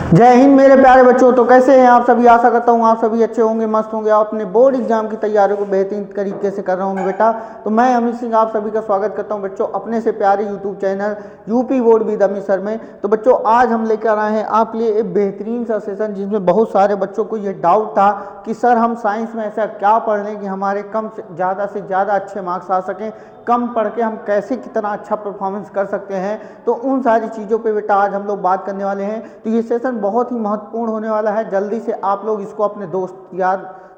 जय हिंद मेरे प्यारे बच्चों। तो कैसे हैं आप सभी? आशा करता हूँ आप सभी अच्छे होंगे, मस्त होंगे। आप अपने बोर्ड एग्जाम की तैयारी को बेहतरीन तरीके से कर रहे होंगे बेटा। तो मैं अमित सिंह आप सभी का स्वागत करता हूँ बच्चों अपने से प्यारे YouTube channel UP board with Amit sir में। तो बच्चों आज हम लेकर आए हैं आपके लिए एक बेहतरीन सा सेशन, जिसमें बहुत सारे बच्चों को ये डाउट था कि सर हम साइंस में ऐसा क्या पढ़ लें कि हमारे कम से ज़्यादा अच्छे मार्क्स आ सकें, कम पढ़ के हम कैसे कितना अच्छा परफॉर्मेंस कर सकते हैं। तो उन सारी चीज़ों पे बेटा आज हम लोग बात करने वाले हैं। तो ये सेशन बहुत ही महत्वपूर्ण होने वाला है। जल्दी से आप लोग इसको अपने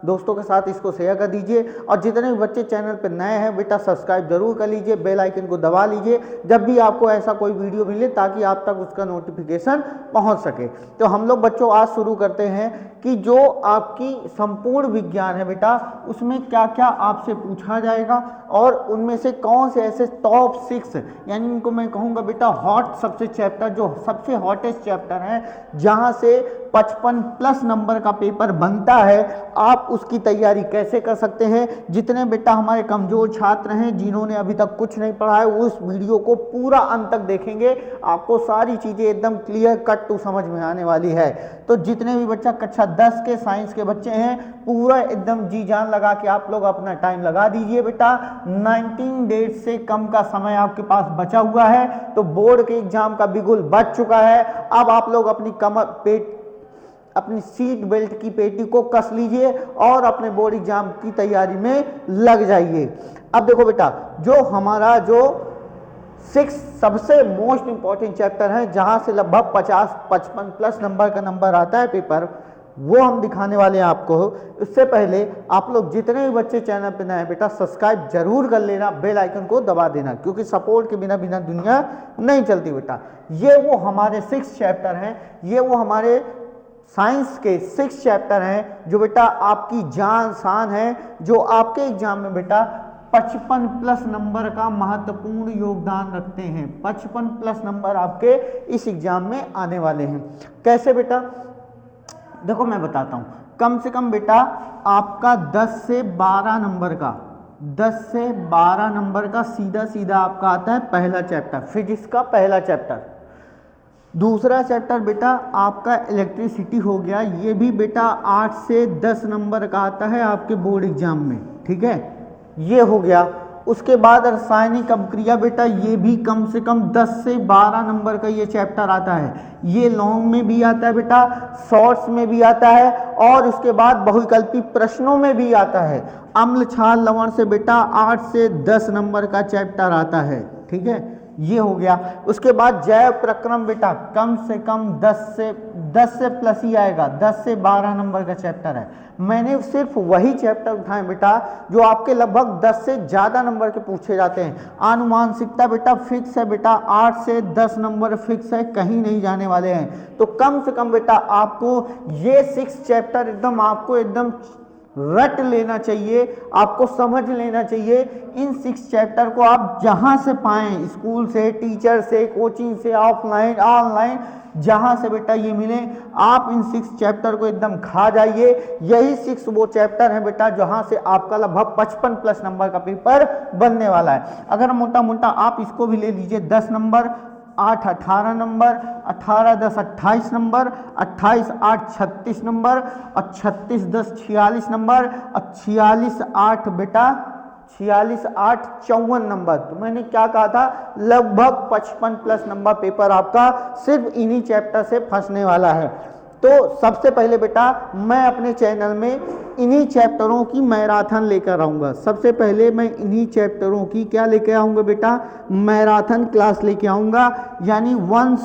दोस्तों के साथ इसको शेयर कर दीजिए। और जितने भी बच्चे चैनल पर नए हैं बेटा सब्सक्राइब जरूर कर लीजिए, बेल आइकन को दबा लीजिए जब भी आपको ऐसा कोई वीडियो मिले, ताकि आप तक उसका नोटिफिकेशन पहुंच सके। तो हम लोग बच्चों आज शुरू करते हैं कि जो आपकी संपूर्ण विज्ञान है बेटा, उसमें क्या क्या आपसे पूछा जाएगा और उनमें से कौन से ऐसे टॉप 6 यानी इनको मैं कहूँगा बेटा हॉट सबसे चैप्टर, जो सबसे हॉटेस्ट चैप्टर है, जहाँ से 55+ नंबर का पेपर बनता है, आप उसकी तैयारी कैसे कर सकते हैं। जितने बेटा हमारे कमजोर छात्र हैं जिन्होंने अभी तक कुछ नहीं पढ़ा है, उस वीडियो को पूरा अंत तक देखेंगे, आपको सारी चीज़ें एकदम क्लियर कट टू समझ में आने वाली है। तो जितने भी बच्चा कक्षा 10 के साइंस के बच्चे हैं, पूरा एकदम जी जान लगा के आप लोग अपना टाइम लगा दीजिए बेटा। 19 डेज से कम का समय आपके पास बचा हुआ है, तो बोर्ड के एग्जाम का बिगुल बच चुका है। अब आप लोग अपनी सीट बेल्ट की पेटी को कस लीजिए और अपने बोर्ड एग्जाम की तैयारी में लग जाइए। अब देखो बेटा, जो हमारा 6 सबसे मोस्ट इंपॉर्टेंट चैप्टर है, जहां से लगभग 50-55+ नंबर का नंबर आता है पेपर, वो हम दिखाने वाले हैं आपको। उससे पहले आप लोग जितने भी बच्चे चैनल पे नए हैं बेटा सब्सक्राइब जरूर कर लेना, बेल आइकन को दबा देना, क्योंकि सपोर्ट के बिना दुनिया नहीं चलती बेटा। ये वो हमारे 6 चैप्टर हैं, ये वो हमारे साइंस के 6 चैप्टर हैं जो बेटा आपकी जान शान है, जो आपके एग्जाम में बेटा 55+ नंबर का महत्वपूर्ण योगदान रखते हैं। 55+ नंबर आपके इस एग्जाम में आने वाले हैं। कैसे बेटा? देखो मैं बताता हूं। कम से कम बेटा आपका 10 से 12 नंबर का सीधा सीधा आपका आता है पहला चैप्टर, फिजिक्स का पहला चैप्टर। दूसरा चैप्टर बेटा आपका इलेक्ट्रिसिटी हो गया, ये भी बेटा 8 से 10 नंबर का आता है आपके बोर्ड एग्जाम में, ठीक है, ये हो गया। उसके बाद रासायनिक अभिक्रिया बेटा, ये भी कम से कम 10 से 12 नंबर का ये चैप्टर आता है। ये लॉन्ग में भी आता है बेटा, शॉर्ट्स में भी आता है, और उसके बाद बहुविकल्पी प्रश्नों में भी आता है। अम्ल क्षार लवण से बेटा 8 से 10 नंबर का चैप्टर आता है, ठीक है, ये हो गया। उसके बाद जैव प्रक्रम बेटा कम से कम 10 से प्लस ही आएगा, 10 से 12 नंबर का चैप्टर है। मैंने सिर्फ वही चैप्टर उठाए बेटा जो आपके लगभग 10 से ज़्यादा नंबर के पूछे जाते हैं। आनुवांशिकता बेटा फिक्स है बेटा, 8 से 10 नंबर फिक्स है, कहीं नहीं जाने वाले हैं। तो कम से कम बेटा आपको ये 6 चैप्टर एकदम रट लेना चाहिए, आपको समझ लेना चाहिए। इन 6 चैप्टर को आप जहां से पाएं, स्कूल से, टीचर से, कोचिंग से, ऑफलाइन ऑनलाइन, जहां से बेटा ये मिले, आप इन 6 चैप्टर को एकदम खा जाइए। यही 6 वो चैप्टर हैं बेटा जहां से आपका लगभग 55+ नंबर का पेपर बनने वाला है। अगर मोटा मोटा आप इसको भी ले लीजिए, 10 नंबर, 8 18 नंबर, 18 10 28 नंबर, 28 8 36 नंबर, और 36 10 46 नंबर, और 46 8 बेटा 46 8 54 नंबर। तो मैंने क्या कहा था, लगभग 55+ नंबर पेपर आपका सिर्फ इन्हीं चैप्टर से फंसने वाला है। तो सबसे पहले बेटा मैं अपने चैनल में इन्हीं चैप्टरों की मैराथन लेकर आऊँगा। सबसे पहले मैं इन्हीं चैप्टरों की क्या लेकर आऊँगा बेटा, मैराथन क्लास लेके आऊँगा, यानी वन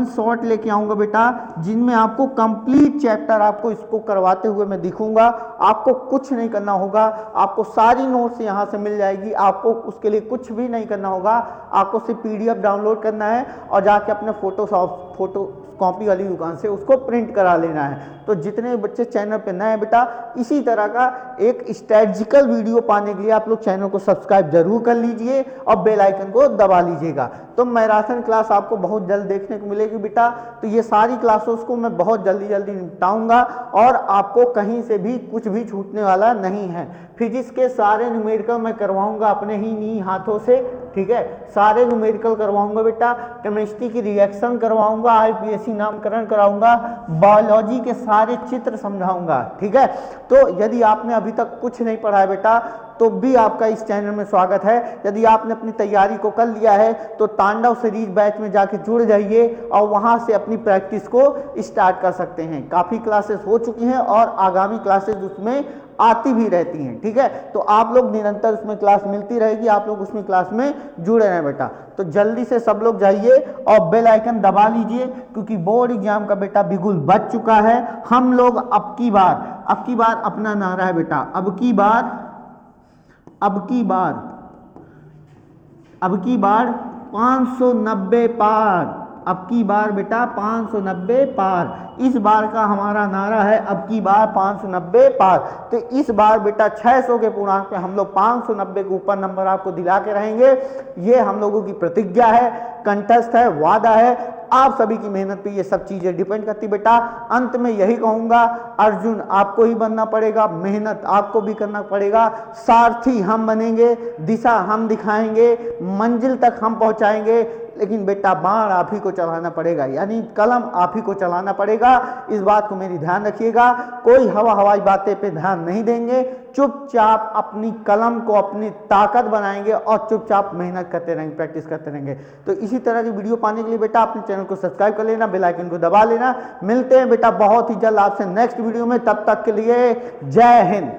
शॉट लेके आऊँगा बेटा, जिनमें आपको कंप्लीट चैप्टर आपको इसको करवाते हुए मैं दिखूंगा। आपको कुछ नहीं करना होगा, आपको सारी नोट्स यहाँ से मिल जाएगी, आपको उसके लिए कुछ भी नहीं करना होगा। आपको सिर्फ PDF डाउनलोड करना है और जाके अपने फोटो कॉपी वाली दुकान से उसको प्रिंट करा लेना है। तो जितने बच्चे चैनल पे नए हैं बेटा, इसी तरह का एक स्ट्रेटजिकल वीडियो पाने के लिए आप लोग चैनल को सब्सक्राइब जरूर कर लीजिए और बेल आइकन को दबा लीजिएगा। तो मैराथन क्लास आपको बहुत जल्द देखने को मिलेगी बेटा। तो ये सारी क्लासेस को मैं बहुत जल्दी निपटाऊंगा और आपको कहीं से भी कुछ भी छूटने वाला नहीं है। फिजिक्स के सारे न्यूमेरिकल मैं करवाऊंगा अपने ही हाथों से, ठीक है। सारे न्यूमेरिकल करवाऊंगा बेटा, केमिस्ट्री की रिएक्शन करवाऊंगा, आईपीएससी नामकरण कराऊंगा, बायोलॉजी के सारे चित्र समझाऊंगा, ठीक है। तो यदि आपने अभी तक कुछ नहीं पढ़ा है बेटा तो भी आपका इस चैनल में स्वागत है। यदि आपने अपनी तैयारी को कर लिया है तो तांडव सीरीज बैच में जाके जुड़ जाइए और वहां से अपनी प्रैक्टिस को स्टार्ट कर सकते हैं। काफ़ी क्लासेस हो चुकी हैं और आगामी क्लासेस उसमें आती भी रहती हैं, ठीक है। तो आप लोग निरंतर उसमें क्लास मिलती रहेगी, आप लोग उसमें क्लास में जुड़े रहें बेटा। तो जल्दी से सब लोग जाइए और बेल आइकन दबा लीजिए, क्योंकि बोर्ड एग्जाम का बेटा बिल्कुल बच चुका है। हम लोग अब की बार अपना नारा है बेटा, अब की बार 590 पार, अब की बार बेटा 590 पार। इस बार का हमारा नारा है अब की बार 590 पार। तो इस बार बेटा 600 के पूर्णांक पे हम लोग 590 के ऊपर नंबर आपको दिला के रहेंगे। ये हम लोगों की प्रतिज्ञा है, कंठस्थ है, वादा है। आप सभी की मेहनत पे ये सब चीजें डिपेंड करती बेटा। अंत में यही कहूंगा, अर्जुन आपको ही बनना पड़ेगा, मेहनत आपको भी करना पड़ेगा, सारथी हम बनेंगे, दिशा हम दिखाएंगे, मंजिल तक हम पहुंचाएंगे, लेकिन बेटा बाण आप ही को चलाना पड़ेगा, यानी कलम आप ही को चलाना पड़ेगा। इस बात को मेरी ध्यान रखिएगा। कोई हवाई बातें पे ध्यान नहीं देंगे, चुपचाप अपनी कलम को अपनी ताकत बनाएंगे और चुपचाप मेहनत करते रहेंगे, प्रैक्टिस करते रहेंगे। तो इसी तरह की वीडियो पाने के लिए बेटा अपने चैनल को सब्सक्राइब कर लेना, बेल आइकन को दबा लेना। मिलते हैं बेटा बहुत ही जल्द आपसे नेक्स्ट वीडियो में, तब तक के लिए जय हिंद।